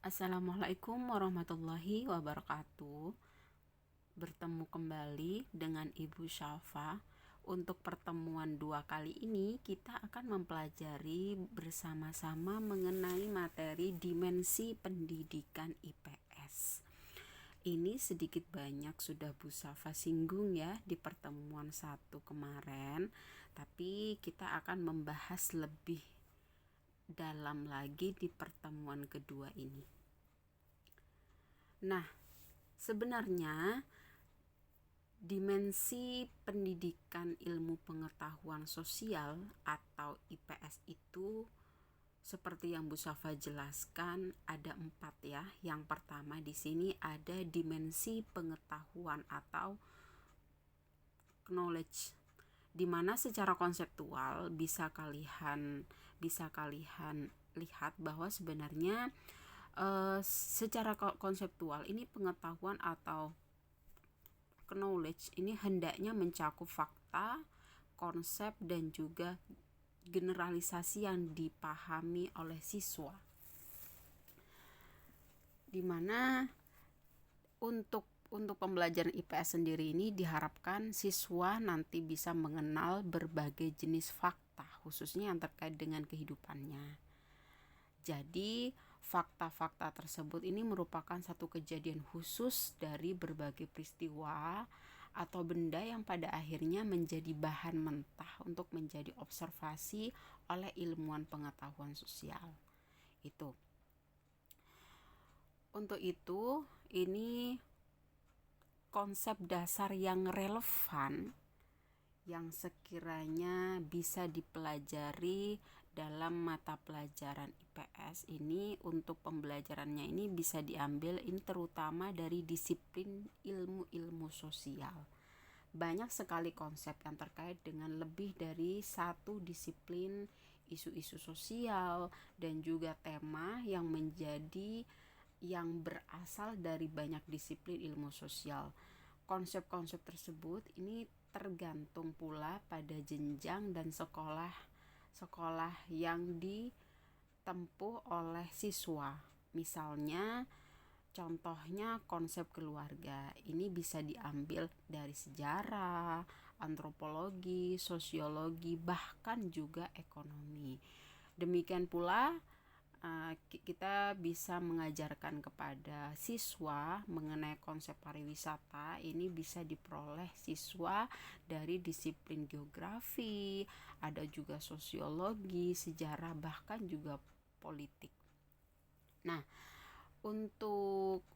Assalamualaikum warahmatullahi wabarakatuh. Bertemu kembali dengan Ibu Syafa. Untuk pertemuan 2 kali ini kita akan mempelajari bersama-sama mengenai materi dimensi pendidikan IPS. Ini sedikit banyak sudah Bu Syafa singgung ya di pertemuan 1 kemarin, tapi kita akan membahas lebih dalam lagi di pertemuan kedua ini. Nah, sebenarnya dimensi pendidikan ilmu pengetahuan sosial atau IPS itu seperti yang Bu Syafa jelaskan ada 4 ya. Yang pertama di sini ada dimensi pengetahuan atau knowledge, di mana secara konseptual bisa kalian lihat bahwa sebenarnya secara konseptual ini pengetahuan atau knowledge ini hendaknya mencakup fakta, konsep dan juga generalisasi yang dipahami oleh siswa. Dimana untuk pembelajaran IPS sendiri ini diharapkan siswa nanti bisa mengenal berbagai jenis fakta, khususnya yang terkait dengan kehidupannya. Jadi fakta-fakta tersebut ini merupakan satu kejadian khusus dari berbagai peristiwa atau benda yang pada akhirnya menjadi bahan mentah untuk menjadi observasi oleh ilmuwan pengetahuan sosial. Untuk itu, ini konsep dasar yang relevan yang sekiranya bisa dipelajari dalam mata pelajaran IPS ini. Untuk pembelajarannya ini bisa diambil ini terutama dari disiplin ilmu-ilmu sosial. Banyak sekali konsep yang terkait dengan lebih dari satu disiplin isu-isu sosial dan juga tema yang berasal dari banyak disiplin ilmu sosial. Konsep-konsep tersebut ini tergantung pula pada jenjang dan sekolah yang ditempuh oleh siswa. Misalnya contohnya konsep keluarga ini bisa diambil dari sejarah, antropologi, sosiologi, bahkan juga ekonomi. Demikian pula kita bisa mengajarkan kepada siswa mengenai konsep pariwisata. Ini bisa diperoleh siswa dari disiplin geografi, ada juga sosiologi, sejarah, bahkan juga politik. Nah, untuk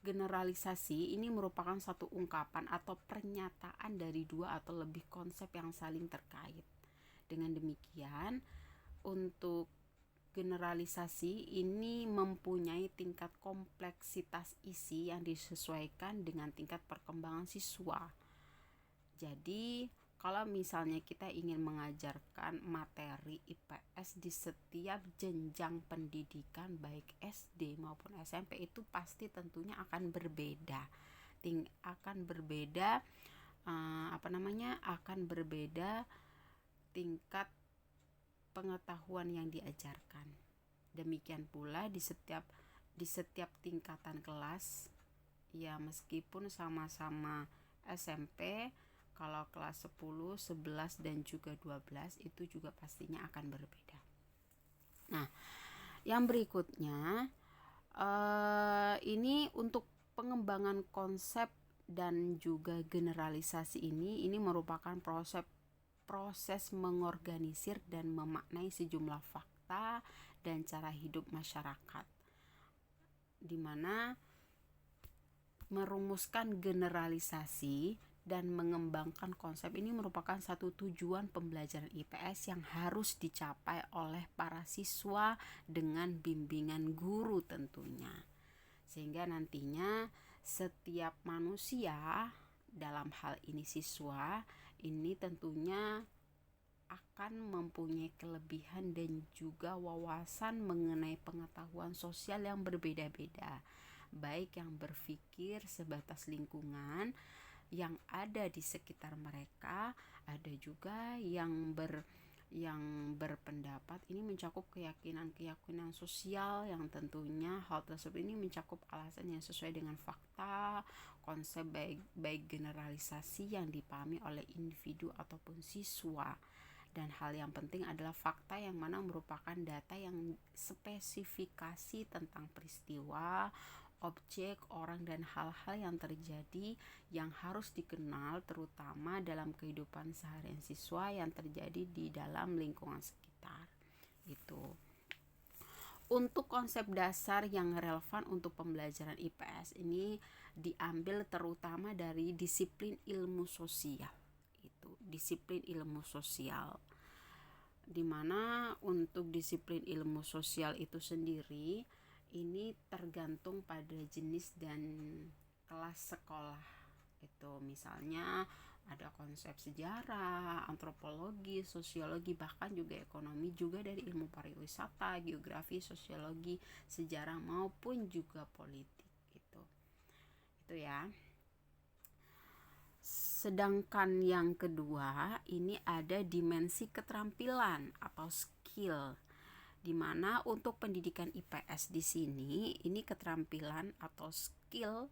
generalisasi ini merupakan satu ungkapan atau pernyataan dari 2 atau lebih konsep yang saling terkait. Dengan demikian, untuk generalisasi ini mempunyai tingkat kompleksitas isi yang disesuaikan dengan tingkat perkembangan siswa. Jadi, kalau misalnya kita ingin mengajarkan materi IPS di setiap jenjang pendidikan baik SD maupun SMP itu pasti tentunya akan berbeda. Akan berbeda tingkat pengetahuan yang diajarkan. Demikian pula di setiap tingkatan kelas, ya meskipun sama-sama SMP, kalau kelas 10, 11 dan juga 12 itu juga pastinya akan berbeda. Nah, yang berikutnya ini untuk pengembangan konsep dan juga generalisasi ini merupakan proses mengorganisir dan memaknai sejumlah fakta dan cara hidup masyarakat, di mana merumuskan generalisasi dan mengembangkan konsep ini merupakan satu tujuan pembelajaran IPS yang harus dicapai oleh para siswa dengan bimbingan guru tentunya. Sehingga nantinya setiap manusia, dalam hal ini siswa, ini tentunya akan mempunyai kelebihan dan juga wawasan mengenai pengetahuan sosial yang berbeda-beda, baik yang berpikir sebatas lingkungan yang ada di sekitar mereka, ada juga yang berpendapat ini mencakup keyakinan-keyakinan sosial yang tentunya hal tersebut ini mencakup alasan yang sesuai dengan fakta, konsep baik generalisasi yang dipahami oleh individu ataupun siswa. Dan hal yang penting adalah fakta yang mana merupakan data yang spesifikasi tentang peristiwa, objek, orang, dan hal-hal yang terjadi yang harus dikenal terutama dalam kehidupan seharian siswa yang terjadi di dalam lingkungan sekitar. Gitu. Untuk konsep dasar yang relevan untuk pembelajaran IPS ini diambil terutama dari disiplin ilmu sosial. Itu, disiplin ilmu sosial. Dimana untuk disiplin ilmu sosial itu sendiri ini tergantung pada jenis dan kelas sekolah. Itu misalnya ada konsep sejarah, antropologi, sosiologi, bahkan juga ekonomi, juga dari ilmu pariwisata, geografi, sosiologi, sejarah maupun juga politik gitu. Itu ya. Sedangkan yang kedua ini ada dimensi keterampilan atau skill, di mana untuk pendidikan IPS di sini ini keterampilan atau skill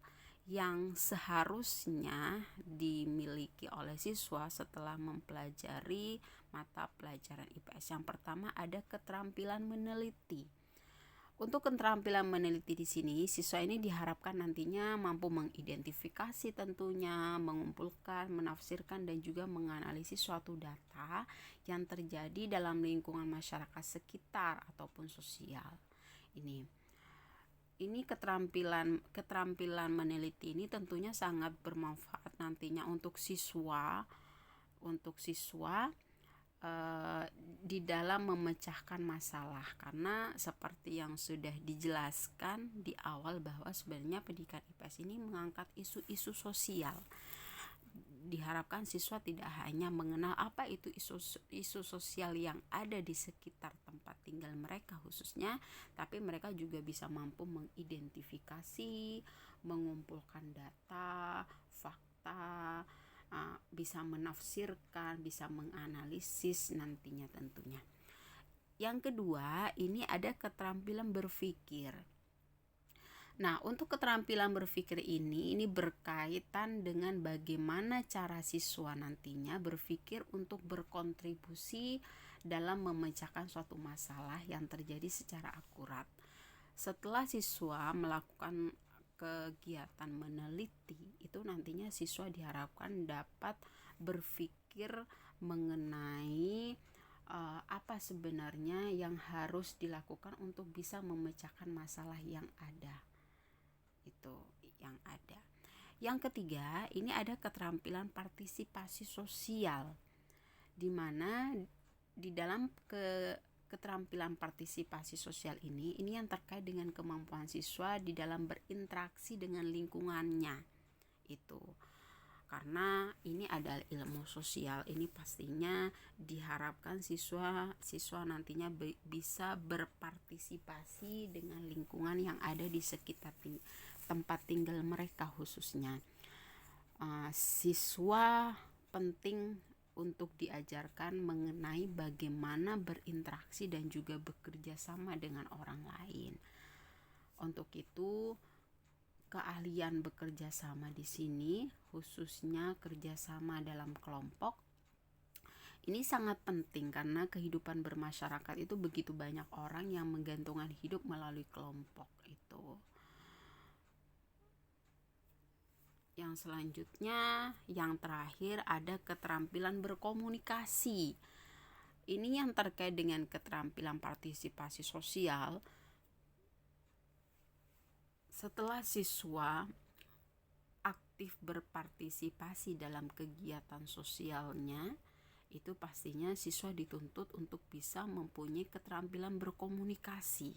yang seharusnya dimiliki oleh siswa setelah mempelajari mata pelajaran IPS. Yang pertama ada keterampilan meneliti. Untuk keterampilan meneliti di sini, siswa ini diharapkan nantinya mampu mengidentifikasi tentunya, mengumpulkan, menafsirkan, dan juga menganalisis suatu data yang terjadi dalam lingkungan masyarakat sekitar ataupun sosial. Ini keterampilan meneliti ini tentunya sangat bermanfaat nantinya untuk siswa di dalam memecahkan masalah, karena seperti yang sudah dijelaskan di awal bahwa sebenarnya pendidikan IPS ini mengangkat isu-isu sosial. Diharapkan siswa tidak hanya mengenal apa itu isu sosial yang ada di sekitar tempat tinggal mereka khususnya, tapi mereka juga bisa mampu mengidentifikasi, mengumpulkan data, fakta, bisa menafsirkan, bisa menganalisis nantinya tentunya. Yang kedua, ini ada keterampilan berpikir. Nah, untuk keterampilan berpikir ini berkaitan dengan bagaimana cara siswa nantinya berpikir untuk berkontribusi dalam memecahkan suatu masalah yang terjadi secara akurat. Setelah siswa melakukan kegiatan meneliti, itu nantinya siswa diharapkan dapat berpikir mengenai apa sebenarnya yang harus dilakukan untuk bisa memecahkan masalah yang ada. Itu yang ada. Yang ketiga, ini ada keterampilan partisipasi sosial, di mana di dalam keterampilan partisipasi sosial ini yang terkait dengan kemampuan siswa di dalam berinteraksi dengan lingkungannya. Itu karena ini adalah ilmu sosial, ini pastinya diharapkan siswa nantinya bisa berpartisipasi dengan lingkungan yang ada di sekitar tempat tinggal mereka khususnya. Siswa penting untuk diajarkan mengenai bagaimana berinteraksi dan juga bekerja sama dengan orang lain. Untuk itu, keahlian bekerja sama di sini, khususnya kerjasama dalam kelompok, ini sangat penting karena kehidupan bermasyarakat itu begitu banyak orang yang menggantungkan hidup melalui kelompok itu. Yang selanjutnya, yang terakhir ada keterampilan berkomunikasi. Ini yang terkait dengan keterampilan partisipasi sosial. Setelah siswa aktif berpartisipasi dalam kegiatan sosialnya, itu pastinya siswa dituntut untuk bisa mempunyai keterampilan berkomunikasi.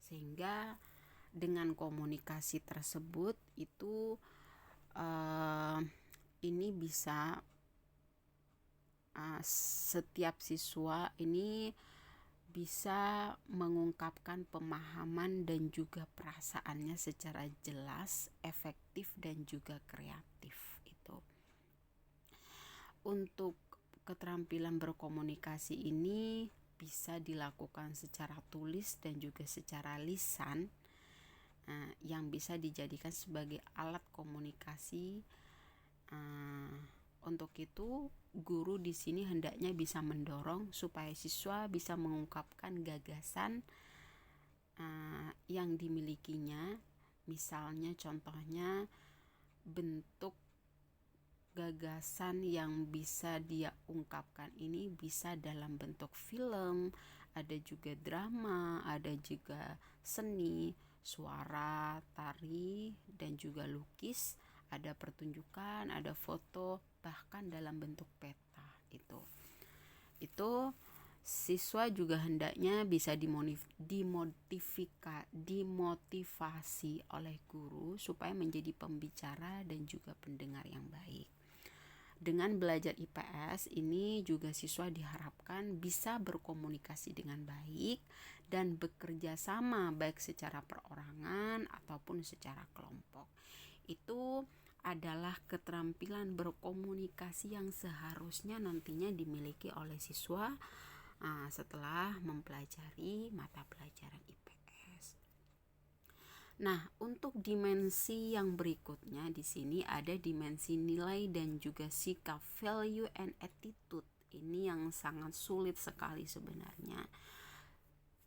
Sehingga dengan komunikasi tersebut itu ini bisa setiap siswa ini bisa mengungkapkan pemahaman dan juga perasaannya secara jelas, efektif dan juga kreatif itu. Untuk keterampilan berkomunikasi ini bisa dilakukan secara tulis dan juga secara lisan, yang bisa dijadikan sebagai alat komunikasi. Untuk itu, guru di sini hendaknya bisa mendorong supaya siswa bisa mengungkapkan gagasan yang dimilikinya. Misalnya contohnya bentuk gagasan yang bisa dia ungkapkan ini bisa dalam bentuk film, ada juga drama, ada juga seni, suara, tari, dan juga lukis, ada pertunjukan, ada foto, bahkan dalam bentuk peta. Itu siswa juga hendaknya bisa dimotivasi oleh guru supaya menjadi pembicara dan juga pendengar yang baik. Dengan belajar IPS ini juga siswa diharapkan bisa berkomunikasi dengan baik dan bekerja sama baik secara perorangan ataupun secara kelompok. Itu adalah keterampilan berkomunikasi yang seharusnya nantinya dimiliki oleh siswa setelah mempelajari mata pelajaran IPS. Nah, untuk dimensi yang berikutnya di sini ada dimensi nilai dan juga sikap, value and attitude. Ini yang sangat sulit sekali sebenarnya.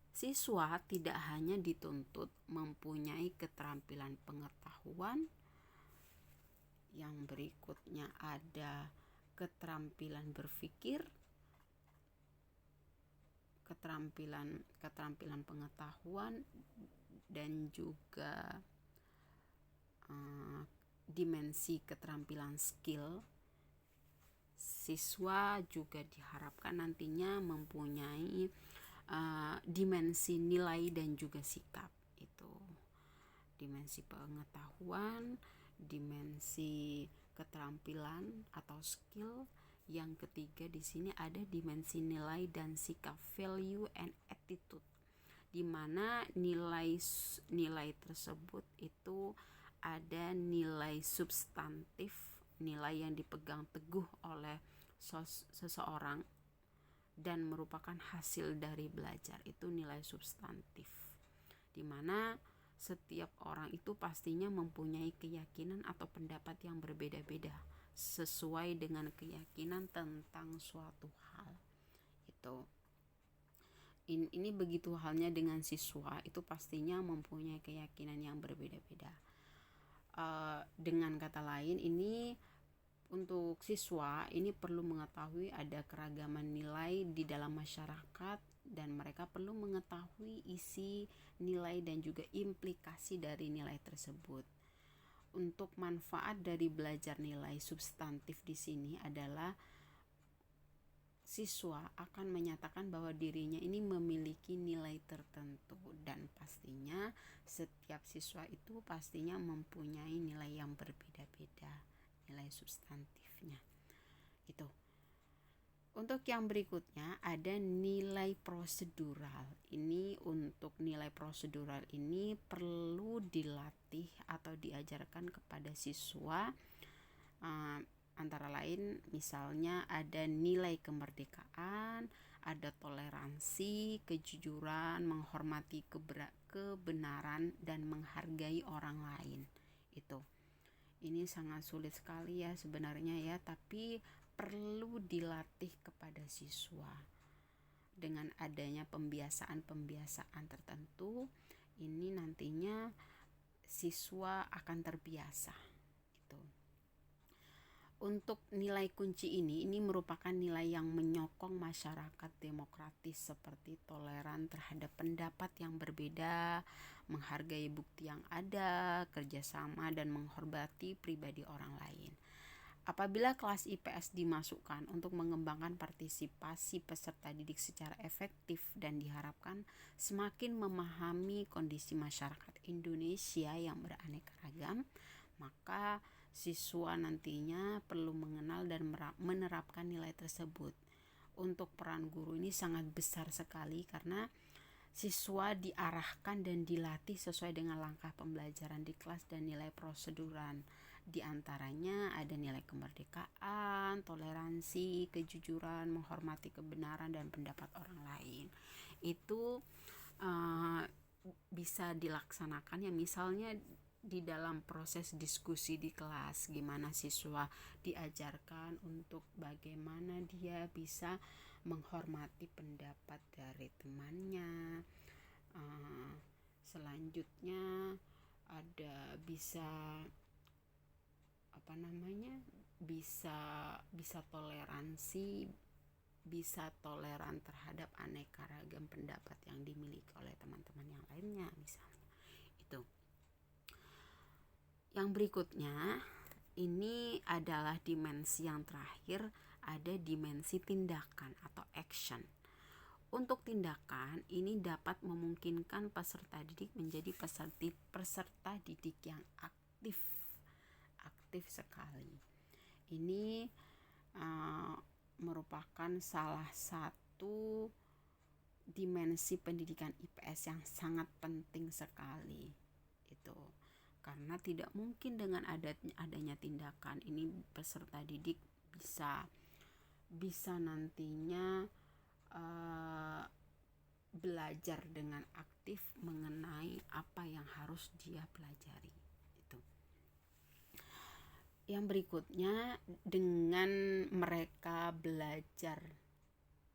Siswa tidak hanya dituntut mempunyai keterampilan pengetahuan, yang berikutnya ada keterampilan berpikir, keterampilan pengetahuan, dan juga dimensi keterampilan skill. Siswa juga diharapkan nantinya mempunyai dimensi nilai dan juga sikap. Itu dimensi pengetahuan, dimensi keterampilan atau skill. Yang ketiga di sini ada dimensi nilai dan sikap, value and attitude, di mana nilai tersebut itu ada nilai substantif, nilai yang dipegang teguh oleh seseorang dan merupakan hasil dari belajar, itu nilai substantif, di mana setiap orang itu pastinya mempunyai keyakinan atau pendapat yang berbeda-beda sesuai dengan keyakinan tentang suatu hal. Ini begitu halnya dengan siswa, itu pastinya mempunyai keyakinan yang berbeda-beda. Dengan kata lain, ini untuk siswa ini perlu mengetahui ada keragaman nilai di dalam masyarakat dan mereka perlu mengetahui isi nilai dan juga implikasi dari nilai tersebut. Untuk manfaat dari belajar nilai substantif di sini adalah siswa akan menyatakan bahwa dirinya ini memiliki nilai tertentu dan pastinya setiap siswa itu pastinya mempunyai nilai yang berbeda-beda, nilai substantifnya. Itu. Untuk yang berikutnya ada nilai prosedural. Ini untuk nilai prosedural ini perlu dilatih atau diajarkan kepada siswa. Antara lain misalnya ada nilai kemerdekaan, ada toleransi, kejujuran, menghormati kebenaran dan menghargai orang lain. Ini sangat sulit sekali ya sebenarnya ya, tapi perlu dilatih kepada siswa. Dengan adanya pembiasaan tertentu, ini nantinya siswa akan terbiasa. Untuk nilai kunci ini merupakan nilai yang menyokong masyarakat demokratis seperti toleran terhadap pendapat yang berbeda, menghargai bukti yang ada, kerjasama dan menghormati pribadi orang lain. Apabila kelas IPS dimasukkan untuk mengembangkan partisipasi peserta didik secara efektif dan diharapkan semakin memahami kondisi masyarakat Indonesia yang beraneka ragam, maka siswa nantinya perlu mengenal dan menerapkan nilai tersebut. Untuk peran guru ini sangat besar sekali karena siswa diarahkan dan dilatih sesuai dengan langkah pembelajaran di kelas dan nilai proseduran. Di antaranya ada nilai kemerdekaan, toleransi, kejujuran, menghormati kebenaran dan pendapat orang lain. Itu bisa dilaksanakan ya, misalnya di dalam proses diskusi di kelas, gimana siswa diajarkan untuk bagaimana dia bisa menghormati pendapat dari temannya. Selanjutnya ada bisa bisa toleransi, bisa toleran terhadap aneka ragam pendapat yang dimiliki oleh teman-teman yang lainnya misalnya. Itu. Yang berikutnya ini adalah dimensi yang terakhir, ada dimensi tindakan atau action. Untuk tindakan ini dapat memungkinkan peserta didik menjadi peserta didik yang aktif sekali. Ini merupakan salah satu dimensi pendidikan IPS yang sangat penting sekali. Itu karena tidak mungkin dengan adanya tindakan ini peserta didik bisa nantinya belajar dengan aktif mengenai apa yang harus dia pelajari. Itu. Yang berikutnya, dengan mereka belajar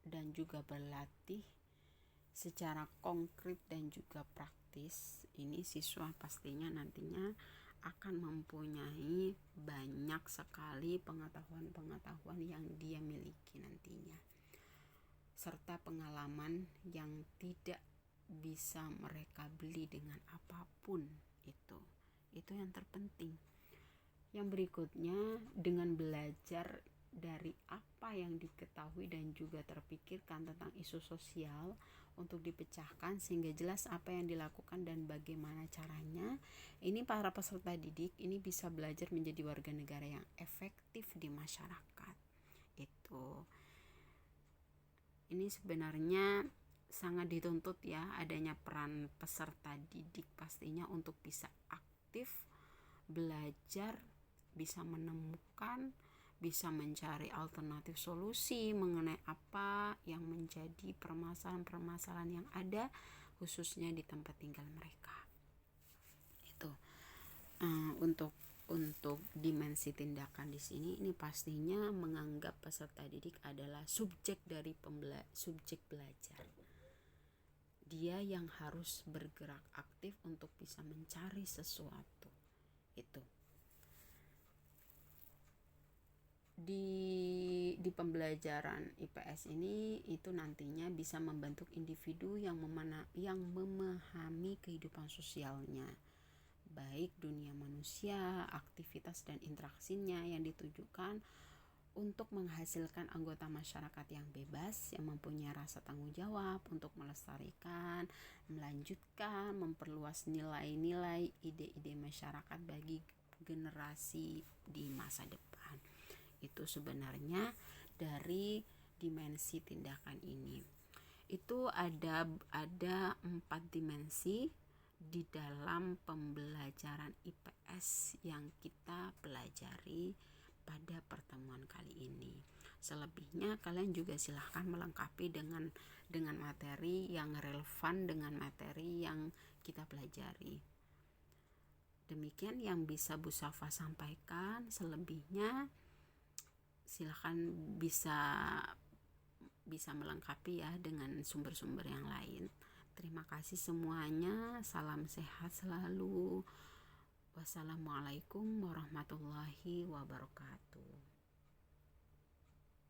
dan juga berlatih secara konkret dan juga praktis, ini siswa pastinya nantinya akan mempunyai banyak sekali pengetahuan yang dia miliki nantinya, serta pengalaman yang tidak bisa mereka beli dengan apapun. Itu yang terpenting. Yang berikutnya, dengan belajar dari apa yang diketahui dan juga terpikirkan tentang isu sosial untuk dipecahkan sehingga jelas apa yang dilakukan dan bagaimana caranya, ini para peserta didik ini bisa belajar menjadi warga negara yang efektif di masyarakat. Ini sebenarnya sangat dituntut ya, adanya peran peserta didik pastinya untuk bisa aktif belajar, bisa menemukan, bisa mencari alternatif solusi mengenai apa yang menjadi permasalahan-permasalahan yang ada khususnya di tempat tinggal mereka. Itu untuk dimensi tindakan di sini, ini pastinya menganggap peserta didik adalah subjek dari subjek belajar. Dia yang harus bergerak aktif untuk bisa mencari sesuatu. Itu. Di pembelajaran IPS ini itu nantinya bisa membentuk individu yang memahami kehidupan sosialnya, baik dunia manusia, aktivitas dan interaksinya yang ditujukan untuk menghasilkan anggota masyarakat yang bebas, yang mempunyai rasa tanggung jawab untuk melestarikan, melanjutkan, memperluas nilai-nilai, ide-ide masyarakat bagi generasi di masa depan. Itu sebenarnya dari dimensi tindakan ini. Itu ada 4 dimensi di dalam pembelajaran IPS yang kita pelajari pada pertemuan kali ini. Selebihnya kalian juga silahkan melengkapi dengan materi yang relevan dengan materi yang kita pelajari. Demikian yang bisa Bu Safa sampaikan. Selebihnya silahkan bisa melengkapi ya dengan sumber-sumber yang lain. Terima kasih semuanya. Salam sehat selalu. Wassalamualaikum warahmatullahi wabarakatuh.